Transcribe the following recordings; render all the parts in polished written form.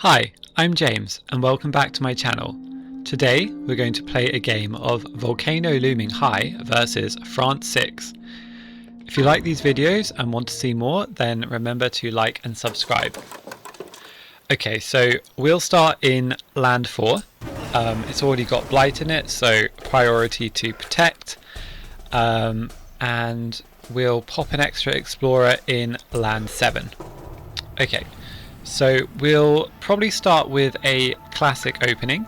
Hi, I'm James and welcome back to my channel. Today we're going to play a game of Volcano Looming High versus France 6. If you like these videos and want to see more, then remember to like and subscribe. Okay, so we'll start in land 4. It's already got blight in it, so priority to protect. And we'll pop an extra explorer in land 7. Okay. So we'll probably start with a classic opening.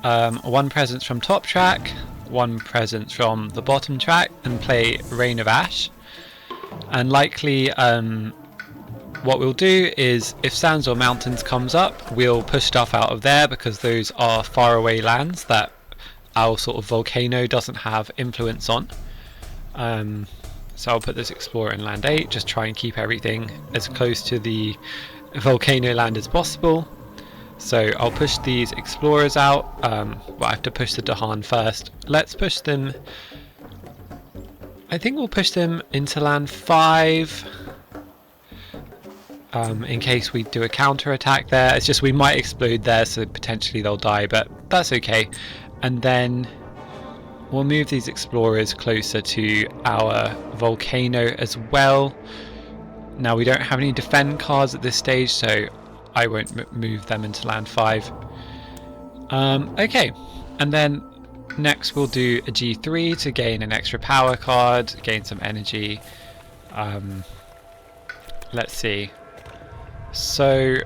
One presence from top track, one presence from the bottom track, and play Rain of Ash. And likely what we'll do is if Sands or Mountains comes up, we'll push stuff out of there because those are faraway lands that our sort of volcano doesn't have influence on. So I'll put this Explorer in land 8, just try and keep everything as close to the volcano land as possible. So I'll push these explorers out. Well, I have to push the Dahan first. Let's push them. I think we'll push them into land 5 in case we do a counter attack there. It's just we might explode there, so potentially they'll die, but that's okay. And then we'll move these explorers closer to our volcano as well. Now we don't have any defend cards at this stage, so I won't move them into land 5. Okay, and then next we'll do a G3 to gain an extra power card, gain some energy. Let's see. So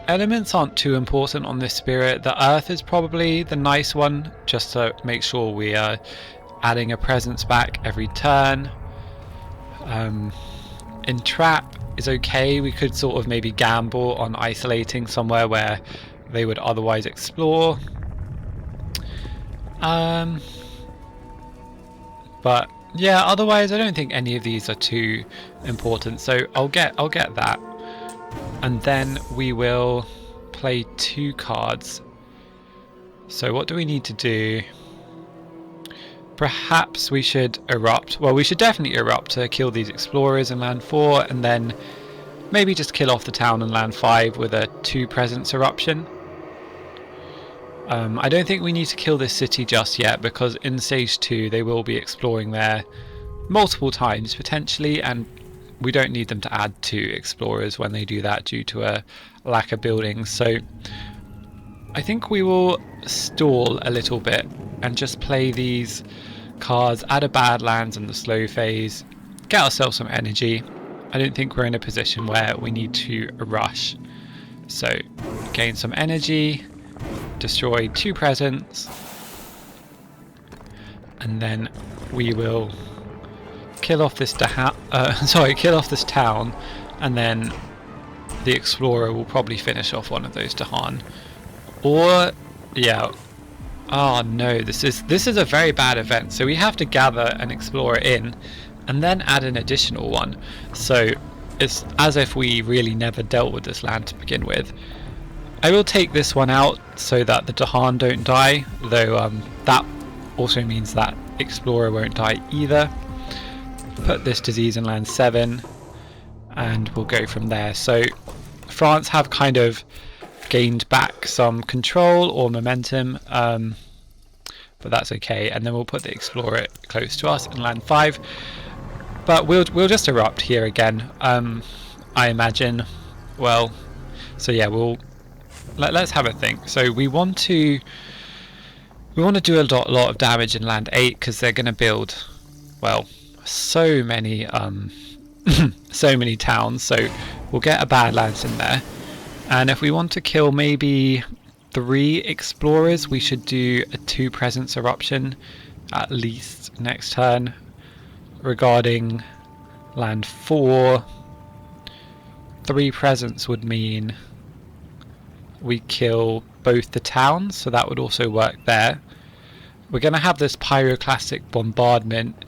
elements aren't too important on this spirit. The earth is probably the nice one, just to make sure we are adding a presence back every turn. Entrap is okay. We could sort of maybe gamble on isolating somewhere where they would otherwise explore. But yeah, otherwise I don't think any of these are too important. So I'll get that. And then we will play 2 cards. So what do we need to do? Perhaps we should erupt. Well, we should definitely erupt to kill these explorers in land 4, and then maybe just kill off the town in land 5 with a 2 presence eruption. I don't think we need to kill this city just yet, because in stage 2 they will be exploring there multiple times potentially, and we don't need them to add 2 explorers when they do that due to a lack of buildings. So I think we will stall a little bit and just play these cards, add a Badlands in the slow phase, get ourselves some energy. I don't think we're in a position where we need to rush. So gain some energy, destroy 2 presents, and then we will kill off this kill off this town, and then the Explorer will probably finish off one of those Dahan. Or yeah. Oh no, this is a very bad event. So we have to gather an explorer in and then add an additional one. So it's as if we really never dealt with this land to begin with. I will take this one out so that the Dahan don't die, though that also means that explorer won't die either. Put this disease in land 7 and we'll go from there. So France have kind of gained back some control or momentum, but that's okay. And then we'll put the explorer close to us in land 5, but we'll just erupt here again, I imagine. Well, so yeah, let's have a think. So we want to do a lot of damage in land 8 because they're going to build, well, so many so many towns. So we'll get a Badlands in there. And if we want to kill maybe 3 explorers, we should do a 2 presence eruption at least next turn. Regarding land 4, 3 presence would mean we kill both the towns, so that would also work there. We're going to have this pyroclastic bombardment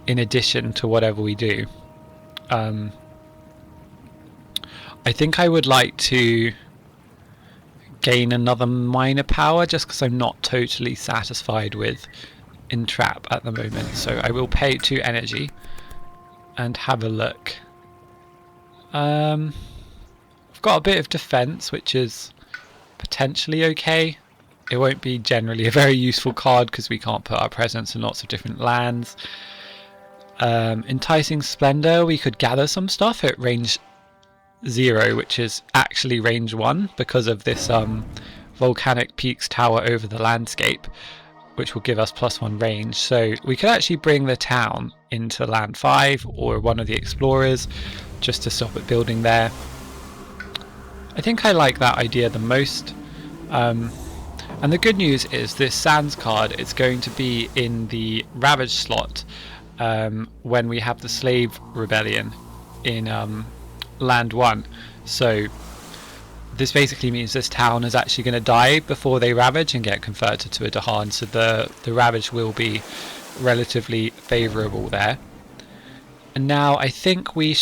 in addition to whatever we do. I think I would like to gain another minor power just because I'm not totally satisfied with Entrap at the moment. So I will pay 2 energy and have a look. I've got a bit of defense, which is potentially okay. It won't be generally a very useful card because we can't put our presence in lots of different lands. Enticing Splendor, we could gather some stuff at range 0, which is actually range 1 because of this Volcanic Peaks tower over the landscape, which will give us +1 range. So we could actually bring the town into land 5 or one of the explorers just to stop it building there. I think I like that idea the most. And the good news is this Sands card is going to be in the Ravage slot when we have the Slave Rebellion in land 1. So this basically means this town is actually going to die before they Ravage and get converted to a Dahan, so the Ravage will be relatively favourable there. And now I think we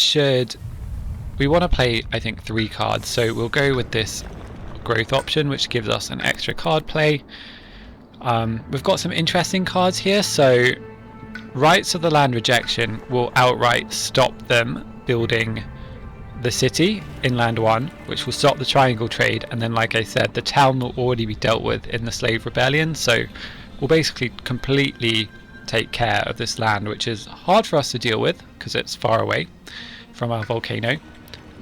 want to play, I think, 3 cards, so we'll go with this growth option, which gives us an extra card play. We've got some interesting cards here. So Rights of the Land Rejection will outright stop them building the city in land 1, which will stop the triangle trade, and then, like I said, the town will already be dealt with in the Slave Rebellion, so we'll basically completely take care of this land, which is hard for us to deal with because it's far away from our volcano.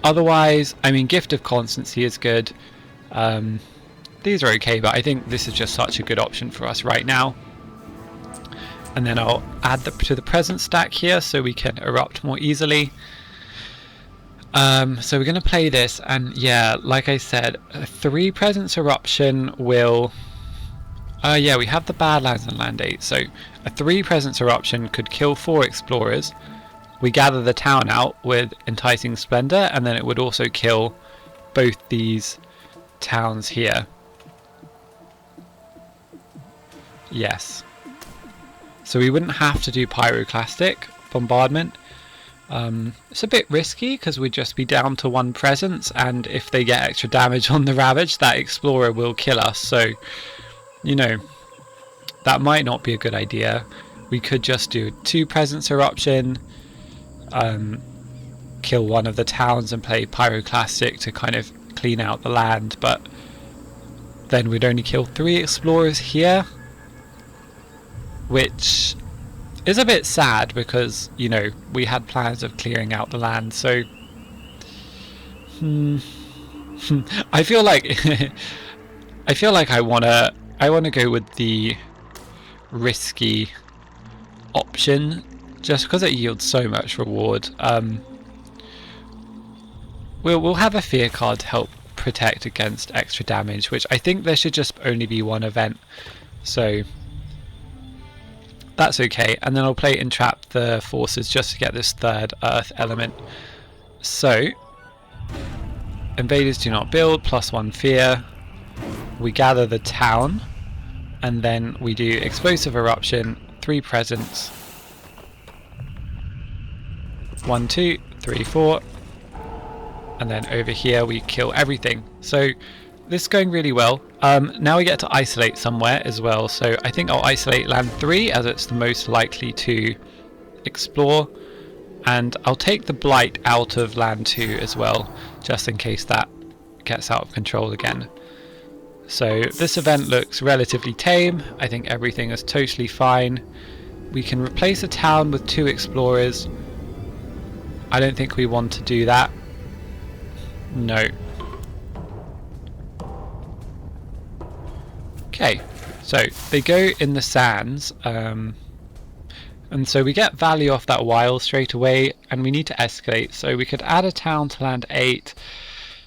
Otherwise, I mean, Gift of Constancy is good. These are okay, but I think this is just such a good option for us right now. And then I'll add to the present stack here so we can erupt more easily. So we're going to play this, and yeah, like I said, a 3 presence eruption will... yeah, we have the Badlands in land 8, so a 3 presence eruption could kill 4 explorers. We gather the town out with Enticing Splendor, and then it would also kill both these towns here. Yes. So we wouldn't have to do Pyroclastic Bombardment. It's a bit risky because we'd just be down to 1 presence, and if they get extra damage on the Ravage, that Explorer will kill us. So, you know, that might not be a good idea. We could just do 2 presence eruption, kill one of the towns and play Pyroclastic to kind of clean out the land, but then we'd only kill 3 explorers here, which is a bit sad because, you know, we had plans of clearing out the land. So I feel like I wanna go with the risky option just because it yields so much reward. We'll have a fear card to help protect against extra damage, which I think there should just only be 1 event, so that's okay. And then I'll play Entrap the Forces just to get this 3rd Earth element. So Invaders do not build, +1 fear. We gather the town, and then we do Explosive Eruption, 3 presence, 1, 2, 3, 4, and then over here we kill everything. So this is going really well. Now we get to isolate somewhere as well, so I think I'll isolate land 3 as it's the most likely to explore, and I'll take the Blight out of land 2 as well, just in case that gets out of control again. So this event looks relatively tame. I think everything is totally fine. We can replace a town with 2 explorers. I don't think we want to do that. No. Okay, so they go in the sands, and so we get value off that while straight away, and we need to escalate. So we could add a town to land 8,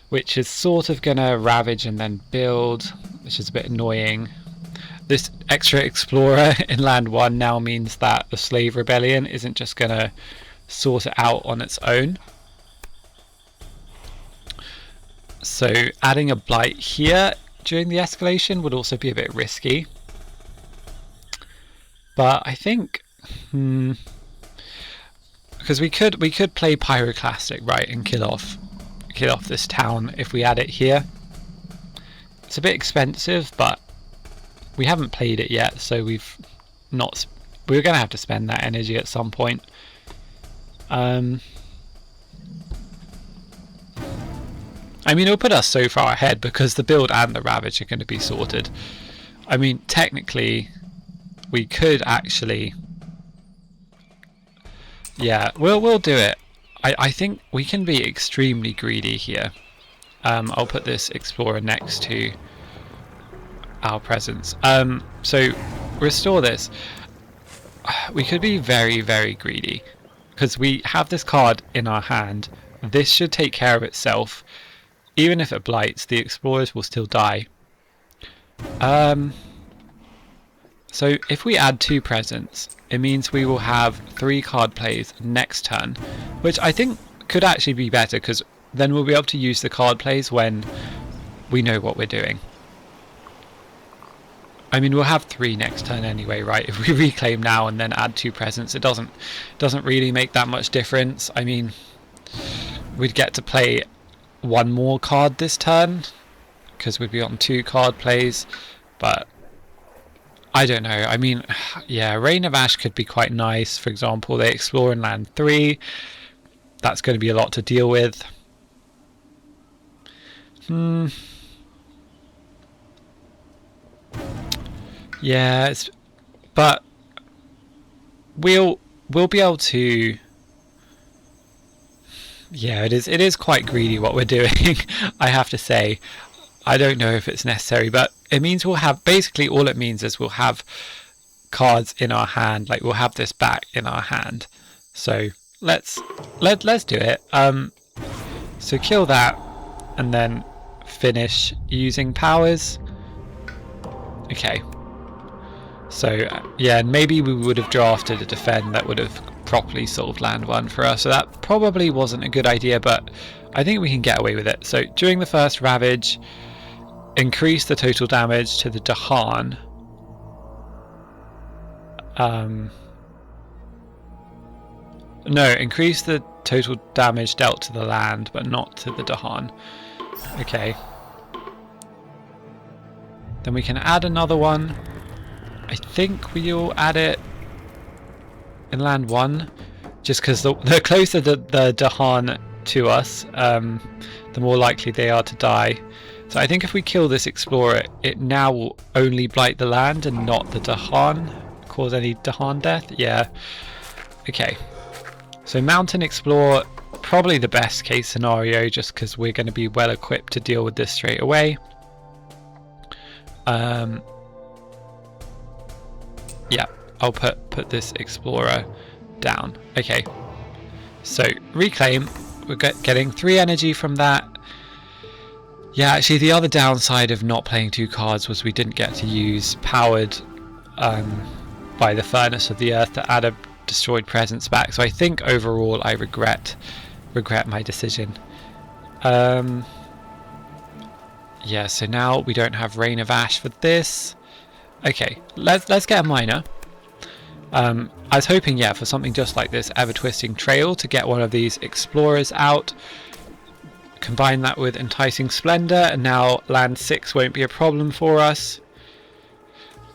which is sort of gonna ravage and then build, which is a bit annoying. This extra explorer in land 1 now means that the Slave Rebellion isn't just gonna sort it out on its own. So adding a Blight here during the escalation would also be a bit risky, but I think because we could play Pyroclastic, right, and kill off this town if we add it here. It's a bit expensive, but we haven't played it yet, so we're gonna have to spend that energy at some point. I mean, it'll put us so far ahead because the build and the ravage are going to be sorted. I mean, technically, we could actually... Yeah, we'll do it. I think we can be extremely greedy here. I'll put this explorer next to our presence. So restore this. We could be very, very greedy because we have this card in our hand. This should take care of itself. Even if it blights, the explorers will still die. So if we add 2 presents, it means we will have 3 card plays next turn, which I think could actually be better because then we'll be able to use the card plays when we know what we're doing. I mean, we'll have 3 next turn anyway, right? If we reclaim now and then add 2 presents, it doesn't really make that much difference. I mean, we'd get to play 1 more card this turn because we'd be on 2 card plays, but I don't know. I mean, yeah, Rain of Ash could be quite nice. For example, they explore in land 3. That's going to be a lot to deal with. Yeah, but we'll be able to. Yeah, it is quite greedy what we're doing. I have to say. I don't know if it's necessary, but it means we'll have, basically all it means is we'll have cards in our hand, like we'll have this back in our hand. So let's do it. So kill that and then finish using powers. Okay. So yeah, maybe we would have drafted a defend that would have properly solved land 1 for us. So that probably wasn't a good idea, but I think we can get away with it. So during the first ravage, increase the total damage to the Dahan. No, increase the total damage dealt to the land, but not to the Dahan. Okay. Then we can add another one. I think we'll add it in land 1, just because the closer the Dahan to us, the more likely they are to die. So I think if we kill this explorer, it now will only blight the land and not the Dahan, cause any Dahan death. Yeah. Okay. So Mountain Explorer, probably the best case scenario, just because we're going to be well equipped to deal with this straight away. Yeah, I'll put this explorer down. Okay. So reclaim, we're getting 3 energy from that. Yeah, actually the other downside of not playing 2 cards was we didn't get to use powered by the Furnace of the Earth to add a destroyed presence back. So I think overall I regret my decision. Yeah, so now we don't have Rain of Ash for this. Okay, let's get a miner. I was hoping, yeah, for something just like this Ever Twisting Trail to get one of these explorers out. Combine that with Enticing Splendor, and now land 6 won't be a problem for us.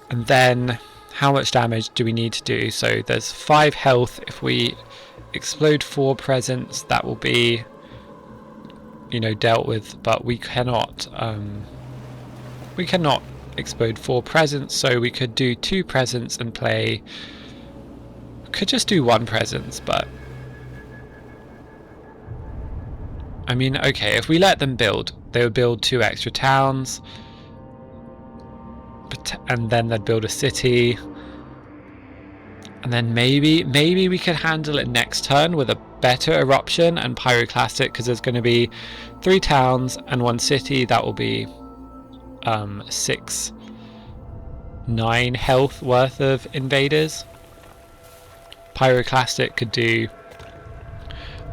And then how much damage do we need to do? So there's 5 health. If we explode 4 presents, that will be, you know, dealt with, but we cannot explode 4 presents, so we could do 2 presents and play. Could just do 1 presents, but I mean, okay, if we let them build, they would build 2 extra towns, and then they'd build a city, and then maybe we could handle it next turn with a better eruption and pyroclastic, because there's going to be 3 towns and 1 city. That will be 9 health worth of invaders. Pyroclastic could do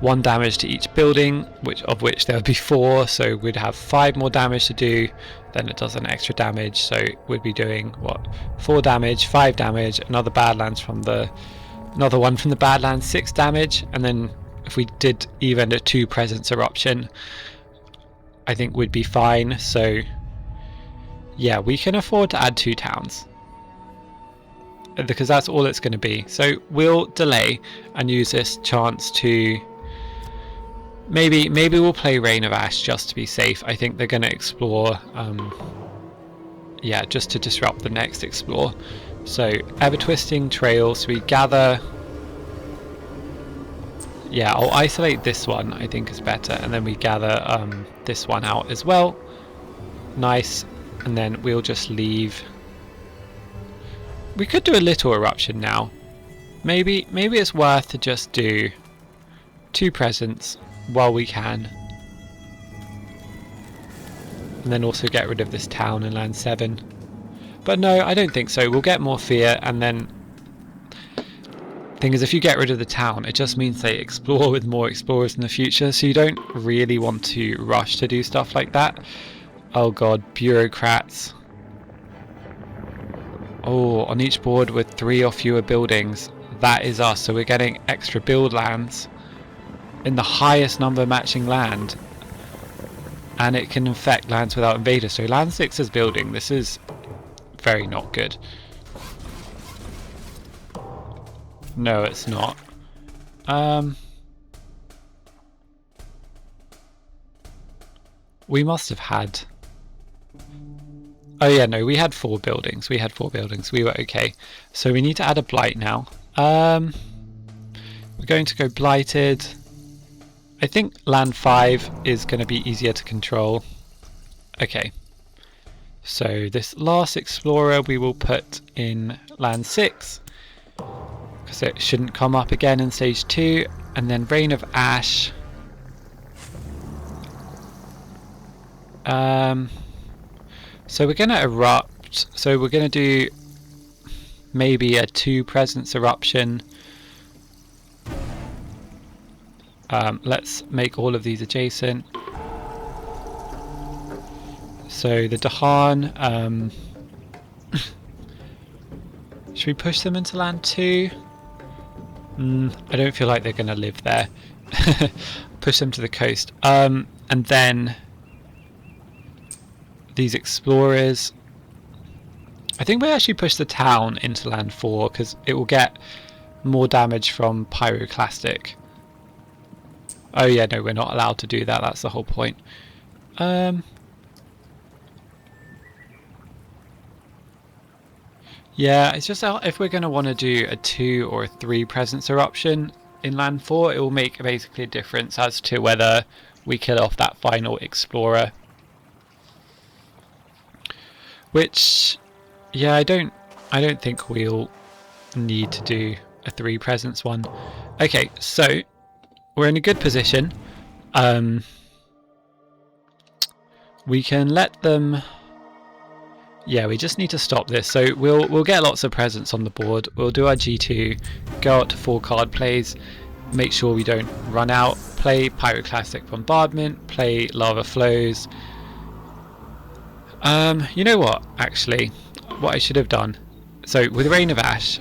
1 damage to each building, of which there would be 4, so we'd have 5 more damage to do. Then it does an extra damage, so we'd be doing what, 4 damage, 5 damage, another Badlands from another one from the Badlands, 6 damage, and then if we did even a 2 presence eruption, I think we'd be fine. So yeah, we can afford to add 2 towns, because that's all it's going to be. So we'll delay and use this chance to Maybe we'll play Rain of Ash just to be safe. I think they're going to explore, yeah, just to disrupt the next explore. So ever twisting trails, we gather. Yeah, I'll isolate this one, I think is better, and then we gather this one out as well. Nice, and then we'll just leave. We could do a little eruption now. Maybe it's worth to just do 2 presents while we can. And then also get rid of this town in land 7. But no, I don't think so. We'll get more fear, and then thing is, if you get rid of the town, it just means they explore with more explorers in the future, so you don't really want to rush to do stuff like that. Oh god, bureaucrats. Oh, on each board with 3 or fewer buildings. That is us, so we're getting extra build lands in the highest number matching land. And it can infect lands without invaders, so land 6 is building. This is very not good. No, it's not. We must have had... Oh yeah, no, we had 4 buildings. We were okay. So we need to add a blight now. We're going to go blighted. I think land 5 is going to be easier to control. Okay. So this last explorer we will put in land 6. Because it shouldn't come up again in stage 2, and then Rain of Ash. So we're going to erupt. So we're going to do maybe a 2 presence eruption. Let's make all of these adjacent. So the Dahan. Should we push them into land 2? I don't feel like they're going to live there. Push them to the coast. And then these explorers. I think we actually push the town into land 4 because it will get more damage from pyroclastic. Oh yeah, no, we're not allowed to do that. That's the whole point. Yeah, it's just if we're going to want to do a 2 or a 3 presence eruption in land 4, it will make basically a difference as to whether we kill off that final explorer. Which, yeah, I don't think we'll need to do a 3 presence one. Okay, so we're in a good position. We can let them. Yeah, we just need to stop this. So we'll get lots of presents on the board. We'll do our G2, go out to 4 card plays, make sure we don't run out, play Pyroclastic Bombardment, play Lava Flows. You know what, actually, what I should have done. So with Rain of Ash,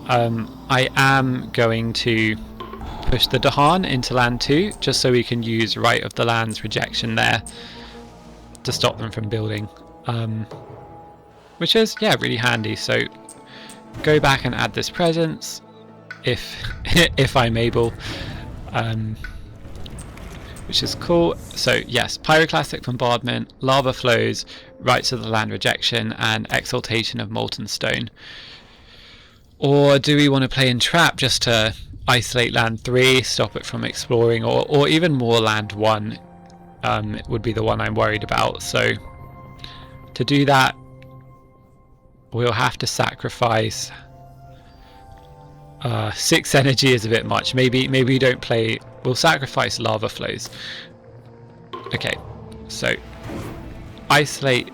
I am going to push the Dahan into land 2, just so we can use Right of the Land's rejection there to stop them from building. Which is, yeah, really handy. So go back and add this presence if if I'm able, which is cool. So yes, Pyroclastic Bombardment, Lava Flows, Rights of the Land Rejection, and Exaltation of Molten Stone. Or do we want to play Entrap just to isolate land 3, stop it from exploring, or even more land 1 would be the one I'm worried about. So to do that, we'll have to sacrifice 6 energy is a bit much. Maybe we don't play. We'll sacrifice Lava Flows. Okay, so isolate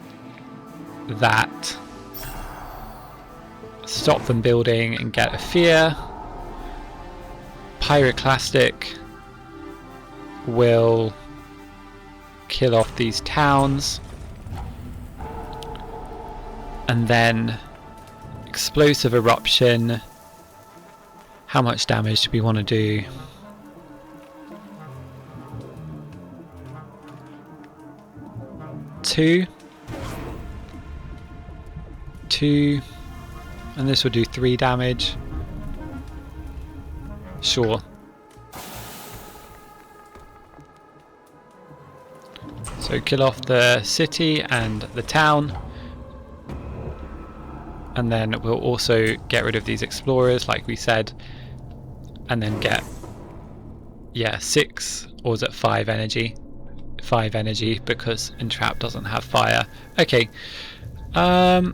that, stop them building and get a fear. Pyroclastic will kill off these towns. And then Explosive Eruption. How much damage do we want to do? Two, and this will do 3 damage. Sure. So kill off the city and the town. And then we'll also get rid of these explorers, like we said. And then get, yeah, 6, or is it 5 energy? 5 energy, because Entrap doesn't have fire. Okay. I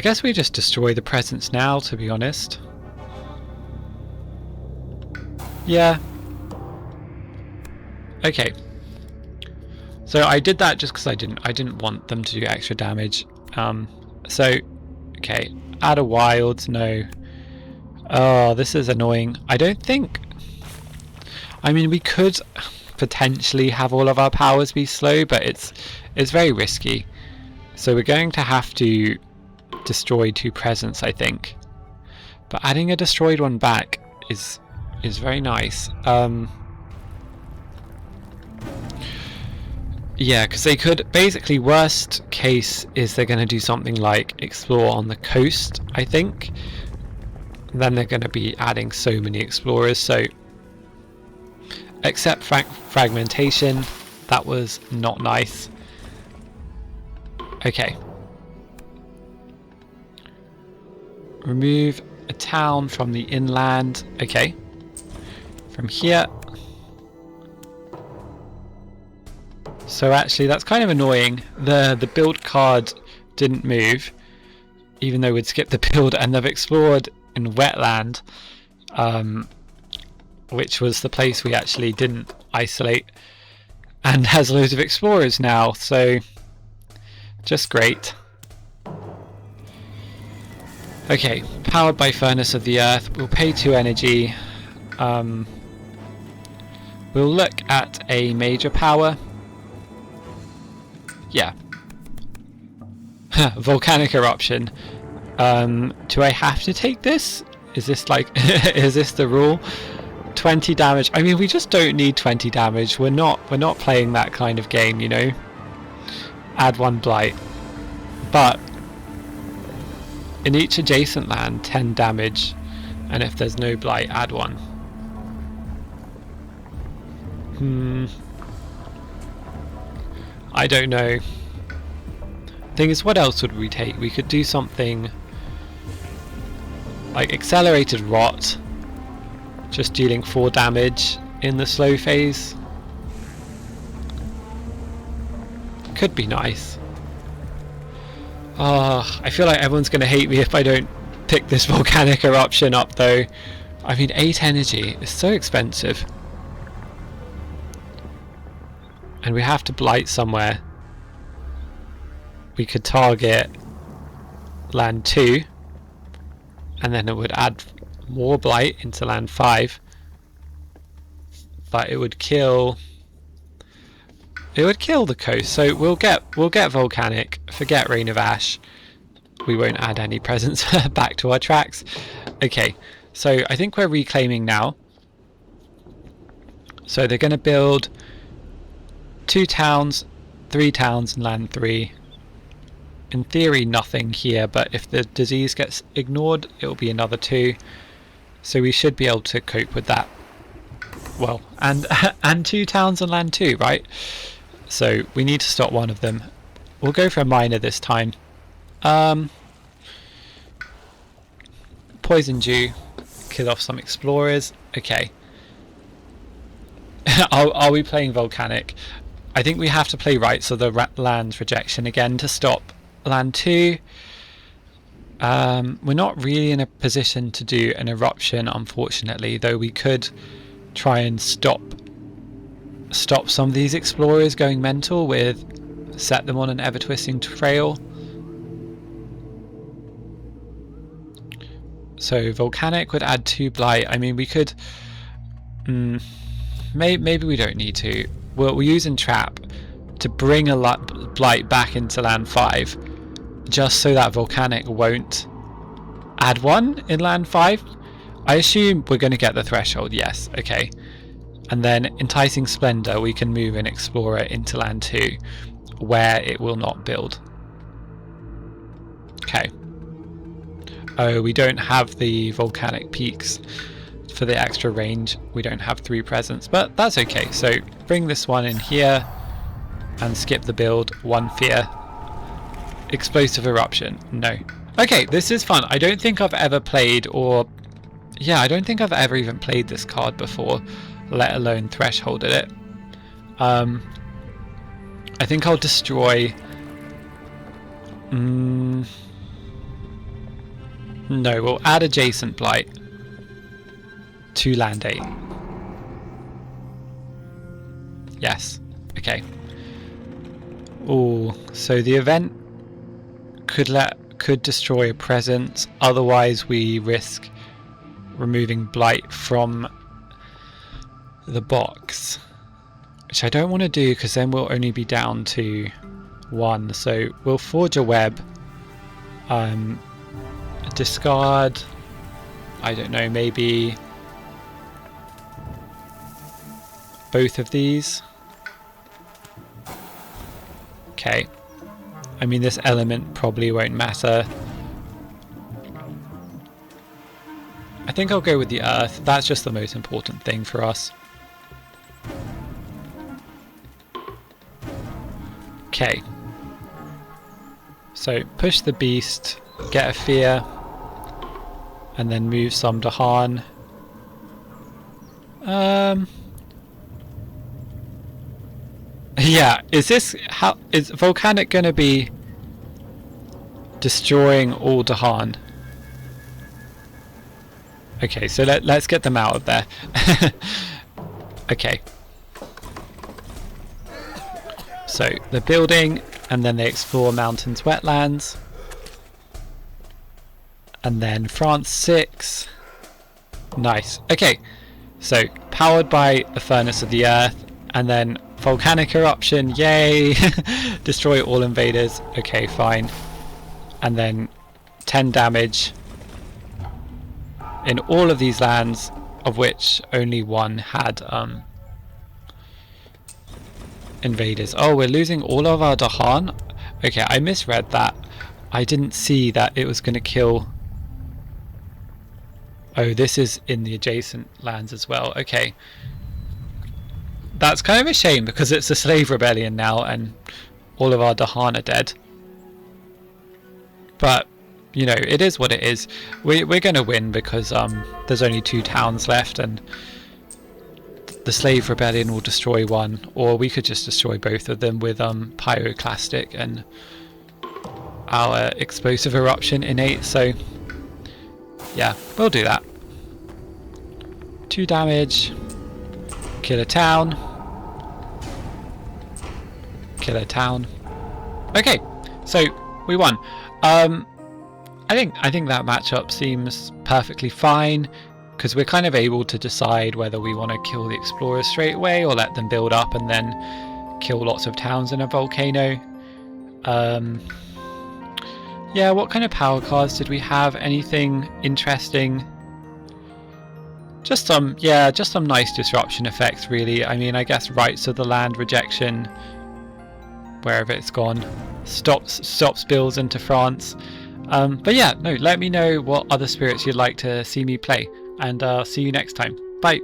guess we just destroy the presence now, to be honest. Yeah. Okay. So I did that just because I didn't want them to do extra damage. So, okay, add a wild, no. Oh, this is annoying. I don't think... I mean, we could potentially have all of our powers be slow, but it's very risky. So we're going to have to destroy 2 presents, I think. But adding a destroyed one back is very nice. Yeah, because they could basically, worst case is they're going to do something like explore on the coast, I think. Then they're going to be adding so many explorers. So except fragmentation, that was not nice. Okay. Remove a town from the inland. Okay. From here. So actually that's kind of annoying. The build card didn't move, even though we'd skipped the build, and they've explored in wetland, which was the place we actually didn't isolate, and has loads of explorers now, so just great. Okay, powered by Furnace of the Earth. We'll pay 2 energy. We'll look at a major power. Yeah. Volcanic eruption. Do I have to take this? Is this like is this the rule? 20 damage. I mean, we just don't need 20 damage. We're not playing that kind of game, you know. Add 1 blight. But in each adjacent land, 10 damage, and if there's no blight, add 1. I don't know. Thing is, what else would we take? We could do something like accelerated rot, just dealing 4 damage in the slow phase. Could be nice. I feel like everyone's going to hate me if I don't pick this volcanic eruption up though. I mean, 8 energy is so expensive. And we have to blight somewhere. We could target land 2, and then it would add more blight into land 5, but it would kill the coast. So we'll get volcanic, forget Rain of Ash. We won't add any presents back to our tracks. Okay, so I think we're reclaiming now. So they're going to build 2 towns, 3 towns, and land 3. In theory, nothing here, but if the disease gets ignored, it'll be another 2. So we should be able to cope with that. Well, and 2 towns and land 2, right? So we need to stop one of them. We'll go for a miner this time. Poison Dew, kill off some explorers. Okay. Are we playing volcanic? I think we have to play right, so the land's rejection again to stop land 2. We're not really in a position to do an eruption, unfortunately, though we could try and stop some of these explorers going mental with set them on an ever twisting trail. So volcanic would add 2 blight. I mean, we could maybe we don't need to. We'll use Entrap to bring a blight back into land 5, just so that volcanic won't add 1 in land 5. I assume we're going to get the threshold. Yes, okay. And then enticing splendor, we can move an explorer into land 2 where it will not build. Okay. Oh, we don't have the volcanic peaks for the extra range. We don't have 3 presents, but that's okay. So bring this one in here. and skip the build. 1 fear. Explosive eruption. No. Okay, this is fun. I don't think I've ever played, or yeah, I don't think I've ever even played this card before, let alone thresholded it. I think I'll destroy. No, we'll add adjacent blight to land 8. Yes. Okay. Oh, so the event could destroy a presence. Otherwise, we risk removing blight from the box, which I don't want to do because then we'll only be down to 1. So we'll forge a web. Discard. I don't know. Maybe both of these. Okay. I mean, this element probably won't matter. I think I'll go with the earth. That's just the most important thing for us. Okay. So push the beast, get a fear, and then move some to Han. Yeah, is Volcanic gonna be destroying all Dahan? Okay, so let's get them out of there. Okay. So they're building, and then they explore mountains, wetlands, and then France 6. Nice. Okay, so powered by the furnace of the earth, and then volcanic eruption. Yay! Destroy all invaders. Okay, fine. And then 10 damage in all of these lands, of which only one had invaders. Oh, we're losing all of our Dahan? Okay, I misread that. I didn't see that it was going to kill. Oh, this is in the adjacent lands as well. Okay. That's kind of a shame because it's a slave rebellion now and all of our Dahan are dead. But, you know, it is what it is. We're going to win because there's only 2 towns left and the slave rebellion will destroy one, or we could just destroy both of them with pyroclastic and our explosive eruption innate. So yeah, we'll do that. 2 damage, kill a town, kill a town. Okay, so we won. I think that matchup seems perfectly fine, because we're kind of able to decide whether we want to kill the explorers straight away or let them build up and then kill lots of towns in a volcano. Yeah, what kind of power cards did we have? Anything interesting? Just some nice disruption effects, really. I mean, I guess rights of the land, rejection, wherever it's gone, stops bills into France. But yeah, no, let me know what other spirits you'd like to see me play, and I'll see you next time. Bye.